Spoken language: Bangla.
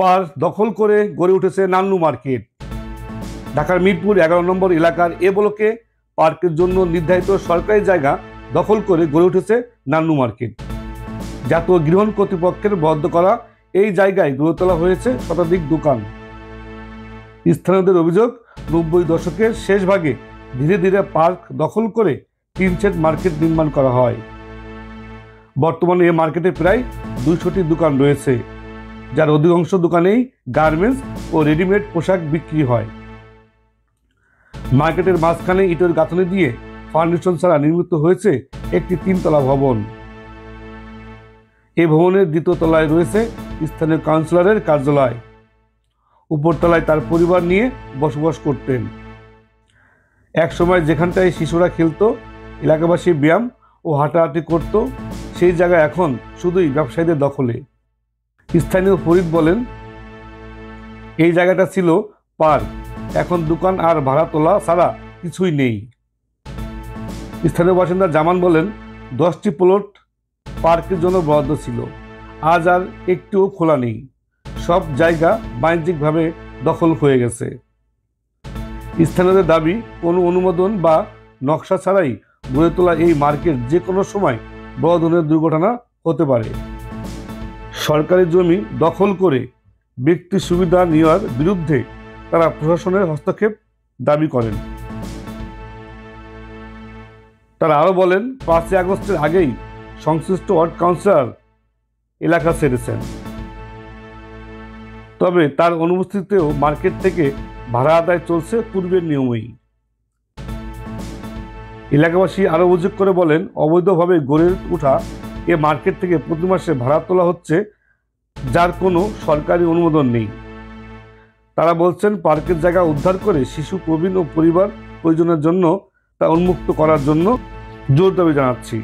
পার্ক দখল করে গড়ে উঠেছে নান্নু মার্কেট। ঢাকার মিরপুর 11 নম্বর এলাকার এ ব্লকে পার্কের জন্য নির্ধারিত সরকারি জায়গা দখল করে গড়ে উঠেছে নান্নু মার্কেট। জাতীয় গৃহণ কর্তৃপক্ষের বরাদ্দ করা এই জায়গায় গড়ে তোলা হয়েছে শতাধিক দোকান। স্থানীয়দের অভিযোগ, 90 দশকের শেষ ভাগে ধীরে ধীরে পার্ক দখল করে টিন শেড মার্কেট নির্মাণ করা হয়। বর্তমানে এই মার্কেটে প্রায় 200টি দোকান রয়েছে, যার অধিকাংশ দোকানেই গার্মেন্টস ও রেডিমেড পোশাক বিক্রি হয়। মার্কেটের মাঝখানে ইটের গাঁথনি দিয়ে ফাউন্ডেশন ছাড়া নির্মিত হয়েছে একটি 3তলা ভবন। এই ভবনের 2য় তলায় রয়েছে স্থানীয় কাউন্সিলরের কার্যালয়। উপরতলায় তার পরিবার নিয়ে বসবাস করতেন। এক সময় যেখানটায় শিশুরা খেলতো, এলাকাবাসী ব্যায়াম ও হাঁটাহাঁটি করত, সেই জায়গা এখন শুধুই ব্যবসায়ীদের দখলে। স্থানীয় ফরিদ বলেন, এই জায়গাটা ছিল পার্ক, এখন দোকান আর ভাড়া তোলা ছাড়া কিছুই নেই। স্থানীয় বাসিন্দা জামান বলেন, 10টি প্লট পার্কের জন্য বরাদ্দ ছিল, আজ আর একটিও খোলা নেই। সব জায়গা বাণিজ্যিকভাবে দখল হয়ে গেছে। স্থানীয়দের দাবি, কোনো অনুমোদন বা নকশা ছাড়াই গড়ে তোলা এই মার্কেট যে কোনো সময় বড় ধরনের দুর্ঘটনা হতে পারে। সরকারি জমি দখল করে ব্যক্তি সুবিধা নেওয়ার বিরুদ্ধে তারা প্রশাসনের হস্তক্ষেপ দাবি করেন। তারা আরও বলেন, 5 আগস্টের আগেই সংশ্লিষ্ট ওয়ার্ড কাউন্সিলর এলাকা ছেড়েছেন, তবে তার অনুপস্থিতিতেও মার্কেট থেকে ভাড়া আদায় চলছে পূর্বের নিয়মেই। এলাকাবাসী আরও অভিযোগ করে বলেন, অবৈধভাবে গড়ে ওঠা এ মার্কেট থেকে প্রতি মাসে ভাড়া তোলা হচ্ছে, যার কোনো সরকারি অনুমোদন নেই। তারা বলছেন, পার্কের জায়গা উদ্ধার করে শিশু, প্রবীণ ও পরিবার পরিজনের জন্য তা উন্মুক্ত করার জন্য জোর দাবি জানাচ্ছি।